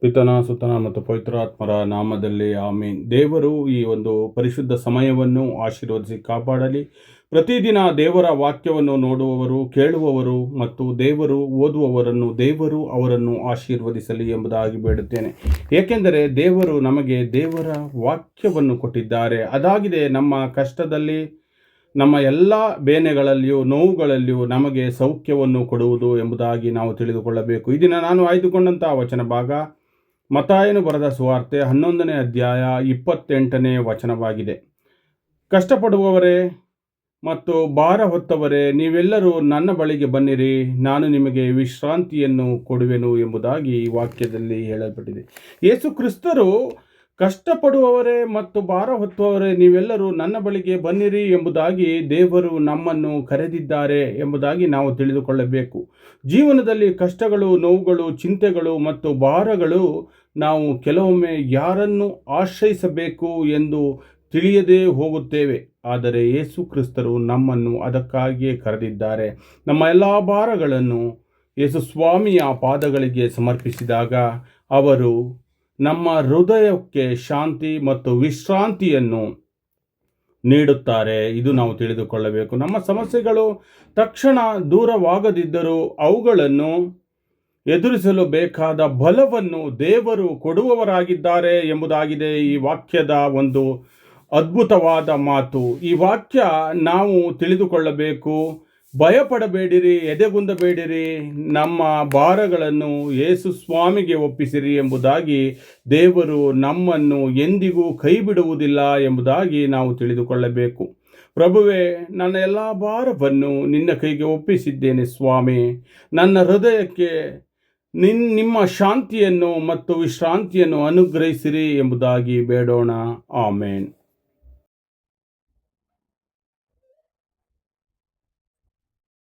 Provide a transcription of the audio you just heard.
ಪಿತನ ಸುತನ ಮತ್ತು ಪವಿತ್ರಾತ್ಮರ ನಾಮದಲ್ಲಿ ಆಮೀನ್. ದೇವರು ಈ ಒಂದು ಪರಿಶುದ್ಧ ಸಮಯವನ್ನು ಆಶೀರ್ವದಿಸಿ ಕಾಪಾಡಲಿ. ಪ್ರತಿದಿನ ದೇವರ ವಾಕ್ಯವನ್ನು ನೋಡುವವರು, ಕೇಳುವವರು ಮತ್ತು ದೇವರು ಓದುವವರನ್ನು ದೇವರು ಅವರನ್ನು ಆಶೀರ್ವದಿಸಲಿ ಎಂಬುದಾಗಿ ಬೇಡುತ್ತೇನೆ. ಏಕೆಂದರೆ ದೇವರು ನಮಗೆ ದೇವರ ವಾಕ್ಯವನ್ನು ಕೊಟ್ಟಿದ್ದಾರೆ. ಅದಾಗಿದೆ ನಮ್ಮ ಕಷ್ಟದಲ್ಲಿ, ನಮ್ಮ ಎಲ್ಲ ಬೇನೆಗಳಲ್ಲಿಯೂ ನೋವುಗಳಲ್ಲಿಯೂ ನಮಗೆ ಸೌಖ್ಯವನ್ನು ಕೊಡುವುದು ಎಂಬುದಾಗಿ ನಾವು ತಿಳಿದುಕೊಳ್ಳಬೇಕು. ಈ ದಿನ ನಾನು ಆಯ್ದುಕೊಂಡಂಥ ವಚನ ಭಾಗ ಮತ್ತಾಯನು ಬರೆದ ಸುವಾರ್ತೆ 11ನೇ ಅಧ್ಯಾಯ 28ನೇ ವಚನವಾಗಿದೆ. ಕಷ್ಟಪಡುವವರೇ ಮತ್ತು ಭಾರ ಹೊತ್ತವರೇ, ನೀವೆಲ್ಲರೂ ನನ್ನ ಬಳಿಗೆ ಬನ್ನಿರಿ, ನಾನು ನಿಮಗೆ ವಿಶ್ರಾಂತಿಯನ್ನು ಕೊಡುವೆನು ಎಂಬುದಾಗಿ ಈ ವಾಕ್ಯದಲ್ಲಿ ಹೇಳಲ್ಪಟ್ಟಿದೆ. ಯೇಸು ಕ್ರಿಸ್ತರು ಕಷ್ಟಪಡುವವರೇ ಮತ್ತು ಭಾರ ಹೊತ್ತುವವರೇ, ನೀವೆಲ್ಲರೂ ನನ್ನ ಬಳಿಗೆ ಬನ್ನಿರಿ ಎಂಬುದಾಗಿ ದೇವರು ನಮ್ಮನ್ನು ಕರೆದಿದ್ದಾರೆ ಎಂಬುದಾಗಿ ನಾವು ತಿಳಿದುಕೊಳ್ಳಬೇಕು. ಜೀವನದಲ್ಲಿ ಕಷ್ಟಗಳು, ನೋವುಗಳು, ಚಿಂತೆಗಳು ಮತ್ತು ಭಾರಗಳು ನಾವು ಕೆಲವೊಮ್ಮೆ ಯಾರನ್ನು ಆಶ್ರಯಿಸಬೇಕು ಎಂದು ತಿಳಿಯದೇ ಹೋಗುತ್ತೇವೆ. ಆದರೆ ಯೇಸು ಕ್ರಿಸ್ತರು ನಮ್ಮನ್ನು ಅದಕ್ಕಾಗಿಯೇ ಕರೆದಿದ್ದಾರೆ. ನಮ್ಮ ಎಲ್ಲ ಭಾರಗಳನ್ನು ಯೇಸು ಸ್ವಾಮಿಯ ಪಾದಗಳಿಗೆ ಸಮರ್ಪಿಸಿದಾಗ ಅವರು ನಮ್ಮ ಹೃದಯಕ್ಕೆ ಶಾಂತಿ ಮತ್ತು ವಿಶ್ರಾಂತಿಯನ್ನು ನೀಡುತ್ತಾರೆ. ಇದು ನಾವು ತಿಳಿದುಕೊಳ್ಳಬೇಕು. ನಮ್ಮ ಸಮಸ್ಯೆಗಳು ತಕ್ಷಣ ದೂರವಾಗದಿದ್ದರೂ ಅವುಗಳನ್ನು ಎದುರಿಸಲು ಬೇಕಾದ ಬಲವನ್ನು ದೇವರು ಕೊಡುವವರಾಗಿದ್ದಾರೆ ಎಂಬುದಾಗಿದೆ ಈ ವಾಕ್ಯದ ಒಂದು ಅದ್ಭುತವಾದ ಮಾತು. ಈ ವಾಕ್ಯ ನಾವು ತಿಳಿದುಕೊಳ್ಳಬೇಕು. ಭಯಪಡಬೇಡಿರಿ, ಎದೆಗುಂದಬೇಡಿರಿ, ನಮ್ಮ ಭಾರಗಳನ್ನು ಯೇಸು ಸ್ವಾಮಿಗೆ ಒಪ್ಪಿಸಿರಿ ಎಂಬುದಾಗಿ ದೇವರು ನಮ್ಮನ್ನು ಎಂದಿಗೂ ಕೈ ಬಿಡುವುದಿಲ್ಲ ಎಂಬುದಾಗಿ ನಾವು ತಿಳಿದುಕೊಳ್ಳಬೇಕು. ಪ್ರಭುವೇ, ನನ್ನ ಎಲ್ಲ ಭಾರವನ್ನು ನಿನ್ನ ಕೈಗೆ ಒಪ್ಪಿಸಿದ್ದೇನೆ ಸ್ವಾಮಿ. ನನ್ನ ಹೃದಯಕ್ಕೆ ನಿಮ್ಮ ಶಾಂತಿಯನ್ನು ಮತ್ತು ವಿಶ್ರಾಂತಿಯನ್ನು ಅನುಗ್ರಹಿಸಿರಿ ಎಂಬುದಾಗಿ ಬೇಡೋಣ. ಆಮೇನ್.